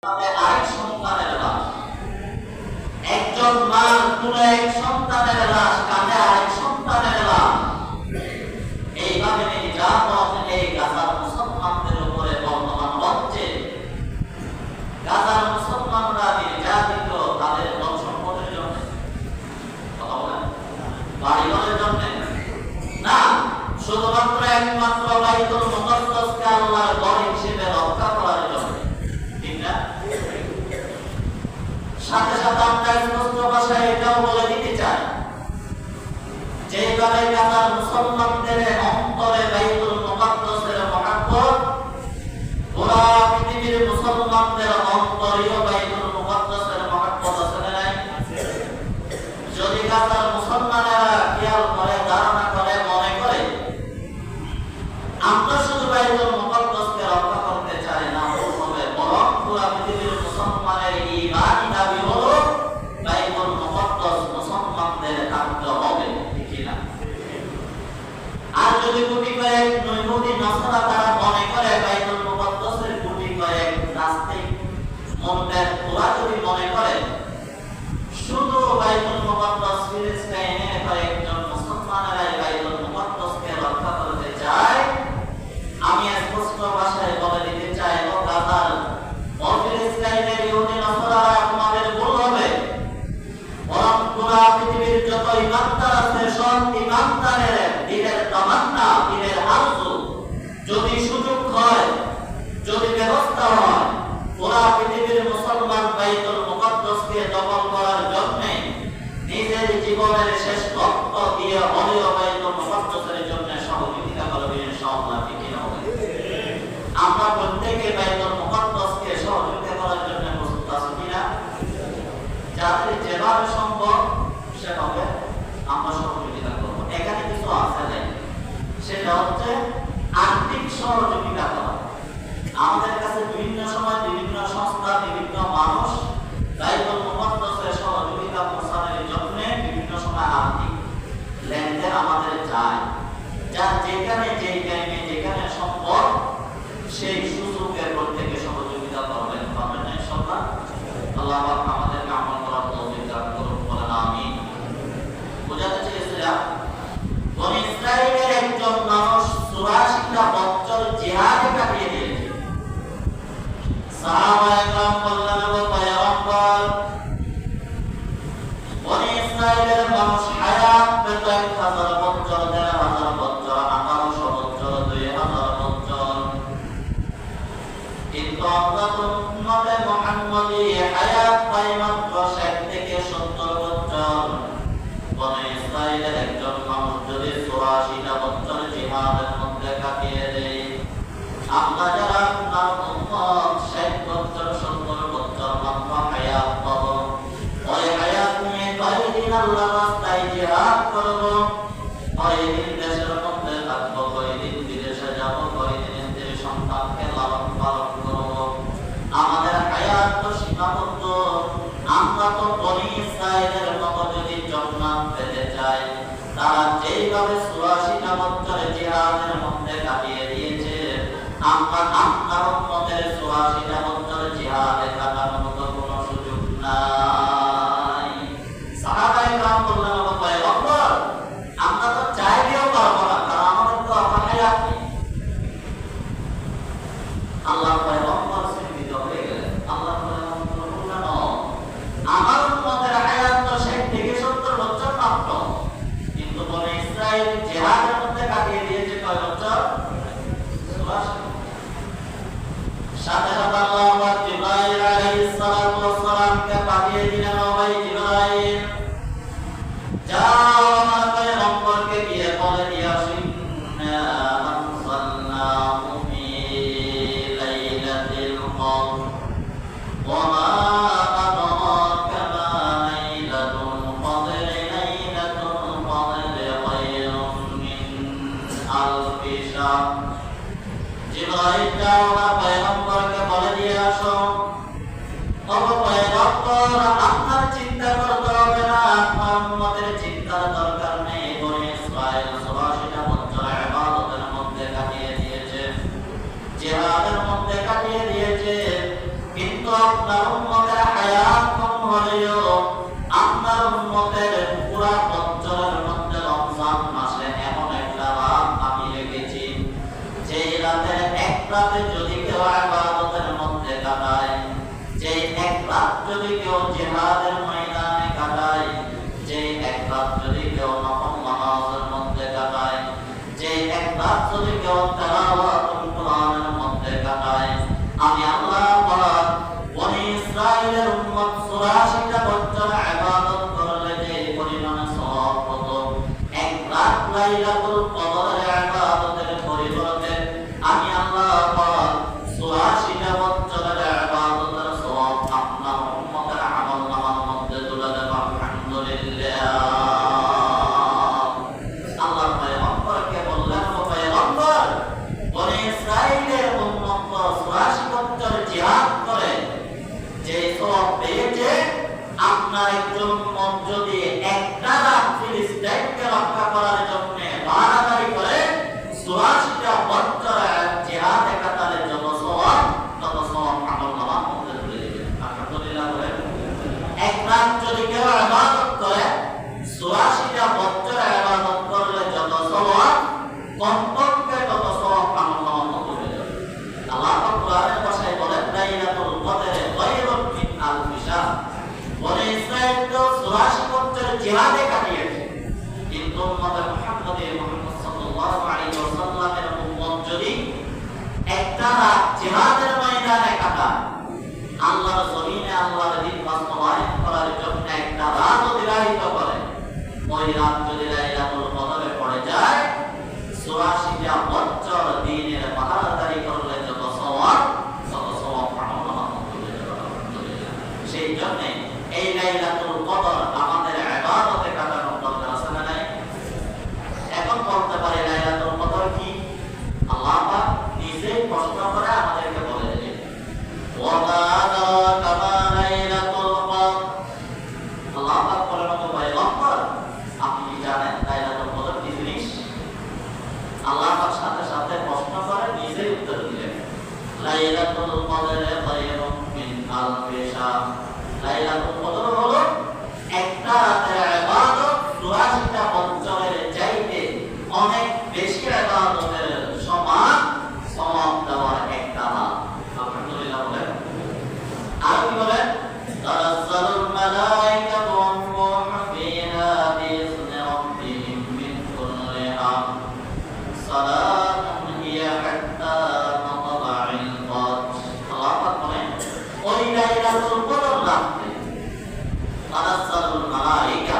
আরেক সন্তানের লাশ, একজন মার কোলে এক সন্তানের লাশ, কাঁধে আরেক সন্তানের লাশ, এইভাবে নির্যাতন এই গাজার মুসলমানদের উপরে বর্তমান হচ্ছে। গাজার মুসলমানরা নির্যাতিত তাদের ধন সম্পদের জন্য, কথা বলেন, বাড়িঘরের জন্য না, শুধুমাত্র একমাত্র বাইতুল মুকাদ্দাসকে আল্লাহর ঘর হিসেবে রক্ষা করার জন্য, ঠিক না? সাথে সাথে আমরা স্পষ্ট ভাষায় এটাও বলে দিতে চাই, যেভাবে গাজার মুসলমানদের অন্তরে বাইতুল মুকাদ্দাসের মহব্বত, পুরো পৃথিবীর মুসলমানদের অন্তরেও বাইতুল মুকাদ্দাসের মহব্বত আছে না নাই? যদি গাজার মুসলমানেরা খেয়াল করে, ধারণা করে, মনে করে আমরা শুধু বাইতুল মুকাদ্দাসকে রক্ষা করতে চাই না, হবে বরং পুরো পৃথিবীর মুসলমানের ঈমানি দাবি হলো বাইতুল মুকাদ্দাস মুসলমানদের থাকতে হবে, ঠিক না? আর যদি কোটি কয়েক নৈমুদি নাসারা তারা মনে করে বাইতুল মুকাদ্দাসের কোটি কয়েক নাস্তিক মনটা ওরা যদি মনে করে শুধু বাইতুল মুকাদ্দাস ফিলিস্তিনে কয়েকজন মুসলমানেরা বাইতুল মুকাদ্দাসকে রক্ষা করতে চায়, আমি স্পষ্ট ভাষায় বলে দিতে চাই, ও গাজার ও ফিলিস্তিনের ইহুদি নাসারারা তোমাদের ভুল হবে। বরং পুরা পৃথিবীর যত ইমানদার আছে সব ইমানদারের দিলের তামান্না, দিলের আরজু, যদি সুযোগ হয়, যদি ব্যবস্থা হয়, পুরা পৃথিবীর মুসলমান বাইতুল মুকাদ্দাসকে দখল করার জন্য নিজের জীবনের শেষ রক্ত দিয়ে হলেও বাইতুল মুকাদ্দাসের জন্য সহযোগিতা করবে ইনশাআল্লাহ, ঠিক না? আমরা প্রত্যেকে বাইতুল মুকাদ্দাসকে সহযোগিতা করার জন্য প্রস্তুত আছি কিনা? যাদের যেভাবে সম্ভব সেভাবে আমরা সহযোগিতা করবো। এখানে কিছু আছে নাই, সেটা হচ্ছে আর্থিক সহযোগিতা করা। আমাদের কাছে বিভিন্ন সময় বিভিন্ন সংস্থা, বিভিন্ন মানুষ বাইতুল মুকাদ্দাসের সহযোগিতা প্রচারের জন্য বিভিন্ন সময় আর্থিক লেনদেন আমাদের চায়, যা যেখানে যেই টাইমে যেখানে সম্ভব সেই সুযোগের প্রত্যেকে সহযোগিতা করবেন, পাবেন না ইনশাআল্লাহ। আল্লাহ পাক আমাদেরকে আমল করার তৌফিক দান করুন, বলেন আমিন। বুঝাতে চেয়েছিলাম, বনি ইসরাইলের একজন মানুষ ৮৪টা বছর জিহাদে কাটিয়ে দিয়েছে। সাহাবায়ে কেরাম বললেন, ও পয়গম্বর, বনি ইসরাইলের মানুষ হায়াত পেত ১০০০ বছর, ১৫০০ বছর, ১৮০০ বছর, ২০০০ বছর, কিন্তু আমরা তো উম্মতে মুহাম্মাদী হায়াত পাই মাত্র ৬০ থেকে ৭০ বছর। বনি ইসরাইলের একজন মানুষ যদি ৮৪টা বছর জিহাদের মধ্যে কাটিয়ে দেয়, আমরা যারা আপনার উম্মত ৬০ বছর ৭০ বছর মাত্র হায়াত পাব, ওই হায়াত নিয়ে কয়দিন আল্লাহর রাস্তায় জিহাদ করব, কয়দিন দেশের মধ্যে থাকবো, কয়দিন বিদেশে যাব, কয়দিন স্ত্রী সন্তানকে লালন পালন করব। আমাদের হায়াত তো সীমাবদ্ধ। আমরা তো বনি ইসরাইলের মতো যদি জান্নাত পেতে চাই, তারা যেইভাবে ৮৪টা বছর জিহাদের মধ্যে কাটিয়ে দিয়েছে, আমরা আপনার উম্মতের ৮৪টা বছর জিহাদে কাটানোর মতো কোনো সুযোগ নাই। সাহাবায়ে কেরাম বললেন, ও পয়গম্বর, আমরা তো চাইলেও পারবো না, কারণ আমাদের তো হায়াত নেই। আল্লাহ পয়গম্বর চিন্তিত হয়ে গেলেন। আল্লাহ পয়গম্বর বললেন, আমার উম্মতের হায়াত তো ৬০ থেকে ৭০ বছর মাত্র, কিন্তু বনি ইসরাইল জিহাদের মধ্যে কাটিয়ে দিয়েছে কয় বছর? ৮৪। সাথে সাথে আল্লাহ জিবরাইল আলাইহিস সালাতু ওয়াস সালামকে পাঠিয়ে দিলেন, ও ভাই জিবরাইল, যাও আমার পয়গম্বরকে গিয়ে বলে দিয়ে আসো, ইন্না আনজালনাহু ফি লাইলাতিল কদর ওয়া মা আদরাকা মা লাইলাতুল কদর, লাইলাতুল কদর খায়রুম মিন আলফি শাহর। জিবরাইল যাও আমার পয়গম্বরকে বলে দিয়ে আসো, ও পয়গম্বর, আপনার চিন্তা করতে হবে না, আপনার উম্মতের চিন্তার দরকার নেই। বনি ইসরাইল ৮৪টা বছর ইবাদতের মধ্যে কাটিয়ে দিয়েছে, জিহাদের মধ্যে কাটিয়ে দিয়েছে, কিন্তু আপনার উম্মতের হায়াত কম হলেও আপনার উম্মতের পুরা বছরের মধ্যে রমজান মাসে এমন একটা রাত আমি রেখেছি, যে রাতের এক রাতে যদি কেউ ইবাদতের মধ্যে কাটায়, যে এক রাত যদি কেউ জিহাদের ময়দানে কাটায়, যে এক রাত যদি কেউ নফল নামাজের মধ্যে কাটায়, যে এক রাত যদি কেউ তেলাওয়াতুল কোরআনের মধ্যে কাটায়, আমি আল্লাহ পাক বনি ইসরাইলের উম্মত 84টা বছর ইবাদত করলে যে পরিমাণ সওয়াব হতো, এক রাত লাইলাতুল কদরের ইবাদতের পরিবর্তে আমি আল্লাহ পাক 84টা বছরের ইবাদতের সওয়াব আপনার উম্মতের আমলনামার মধ্যে তুলে দেব। আলহামদুলিল্লাহ। আল্লাহ পয়গম্বরকে বললেন, ও পয়গম্বর, বনি ইসরাইলের উম্মত 84 বছর জিহাদ করে যে সওয়াব পেয়েছে, আপনার একজন উম্মত যদি একটা রাত ফিলিস্তিনকে রক্ষা করার জন্য বাড়াবাড়ি করে 84টা বছর জিহাদে কাটালে যত সওয়াব, তত সওয়াব আমলনামার মধ্যে তুলে দিবেন। আলহামদুলিল্লাহ বলেন। এক রাত যদি কেউ ইবাদত করে 84টা বছর ইবাদত করলে যত সওয়াব, কমপক্ষে তত সওয়াব আমলনামার মধ্যে তুলে দিবেন। আল্লাহ পাক কোরআনের ভাষায় বলেন, লাইলাতুল কদরে খায়রুম মিন আলফি শাহর। বনি ইসরাইল তো 84 বছর জিহাদে কাটিয়েছে, কিন্তু উম্মতে মুহাম্মদ সাল্লাল্লাহু আলাইহি ওয়াসাল্লামের উম্মত যদি একটা রাত জিহাদের ময়দানে কাটায়, আল্লাহর জমিনে আল্লাহর দ্বীন বাস্তবায়ন করার জন্য একটা রাত অতিবাহিত করে, ওই রাত যদি লাইলাতুল কদরে পড়ে যায়, 84টা বছর দ্বীনের পাহারাদারি করলে যত সওয়াব, তত সওয়াব আমলনামার মধ্যে তুলে দেওয়া হবে। সেই জন্য এই লাইলাতুল কদর আমাদের ইবাদতে কাটানোর দরকার আছে না নাই? এখন বলতে পারি লাইলাতুল কদর কি? আল্লাহ পাক নিজেই প্রশ্ন করে আমাদেরকে বলে দিলেন, ওয়া মা আদরাকা মা লাইলাতুল কদর। আল্লাহ পাক বলেন, ও পয়গম্বর, আপনি কি জানেন লাইলাতুল কদর কি জিনিস? আল্লাহ পাক সাথে সাথে প্রশ্ন করে নিজেই উত্তর দিলেন, লাইলাতুল কদরে খায়রুম মিন আলফি শাহর। লাইলাতুল কদর হলো একটা রাতের ইবাদত 84টা বছরের চাইতে অনেক বেশি ইবাদতের সমান সওয়াব দেওয়ার একটা রাত। আলহামদুলিল্লাহ বলেন। আর কি বলেন, তানাজ্জালুল মালায়েকাতু ওয়ার রূহু ফীহা বিইذনি রাব্বিহিম মিন কুল্লি আমর সালামুন হিয়া হাত্তা মাতলা'ইল ফাজর। আল্লাহ পাক বলেন, ওই লাইলাতুল কদর রাতে তানাজ্জালুল মালায়েকা,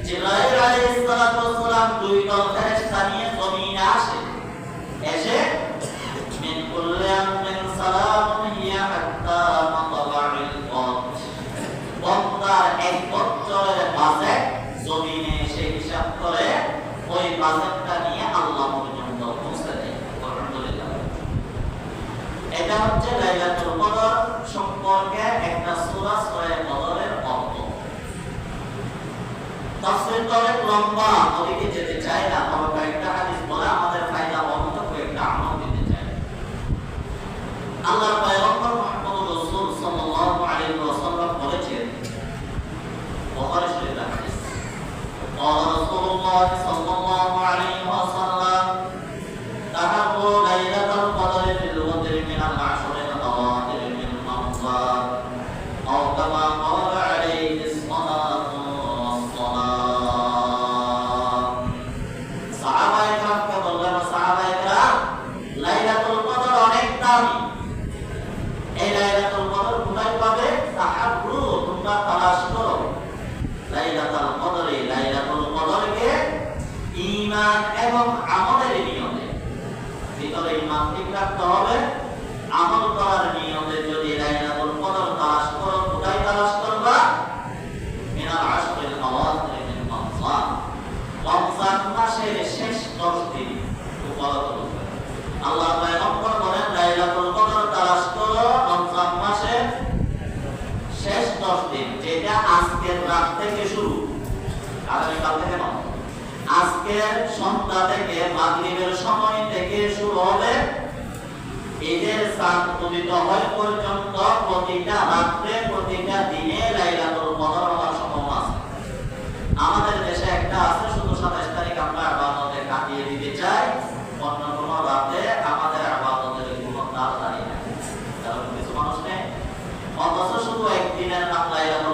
জিবরাইল আলাইহিস সালাতু ওয়াস সালাম দুই দল ফেরেশতা নিয়ে জমিনে আসে, এসে মিন কুল্লি আমরিন সালামুন হিয়া হাত্তা মাতলা'ইল ফাজর, বন্দার এক বছরের বাজেট জমিনে এসে হিসাব করে ওই বাজেটটা নিয়ে আল্লাহ পর্যন্ত পৌঁছে দেয়। আলহামদুলিল্লাহ। এটা হচ্ছে লাইলাতুল কদর সম্পর্কে একটা সূরা সূরা কদরের অর্থ। তাফসীর তো অনেক লম্বা, ওদিকে যেতে চাই না, তবে কয়েকটা হাদিস বলে আমাদের ফায়দা বন্ধ কয়েকটা আমল দিতে চাই। আল্লাহর পয়গম্বর মুহাম্মদুর রাসূল সাল্লাল্লাহু আলাইহি ওয়াসাল্লাম বলেছেন, বুখারী শরীফের হাদিস, قال رسول الله صلى الله عليه وسلم تحروا ليلة القدر في الوتر من العشر الأواخر من رمضان أو كما قال عليه الصلاة والسلام। সাহাবায়ে কেরামকে বললেন, সাহাবায়ে কেরাম, লাইলাতুল কদর অনেক দামি, এই লাইলাতুল কদর কোথায় পাবে? তাহাররু, তোমরা তালাশ করো লাইলাতুল কদরে। লাইলাতুল কদরকে ঈমান এবং আমলের নিয়তে, ভিতরে ঈমান ঠিক রাখতে হবে, আমল করার নিয়তে যদি লাইলাতুল কদর তালাশ করো, কোথায় তালাশ করবা? মিনাল আশরিল আওয়াখির মিন রমজান, রমজান মাসের শেষ 10 দিন উপলব্ধ। আল্লাহ পয়গম্বর বলেন, লাইলাতুল কদর তালাশ করো রমজান মাসের শেষ 10 দিন, যেটা আজকের রাত থেকে শুরু, আগামীকাল থেকে নয়, আজকের সন্ধ্যা থেকে মাগরিবের সময় থেকে শুরু হবে। ঈদের চাঁদ উদিত হয় পর্যন্ত প্রতিটা রাত্রে প্রতিটা দিনে লাইলাতুল কদর হওয়ার সম্ভাবনা আছে। আমাদের দেশে একটা আছে, শুধু 27 তারিখ আমরা ইবাদতে কাটিয়ে দিতে চাই, অন্য কোন রাতে আমাদের ইবাদতের কোনো তাড়াতাড়ি নাই, কারণ কিছু মানুষ নেই, অথচ শুধু একদিনের নাম লাইলাতুল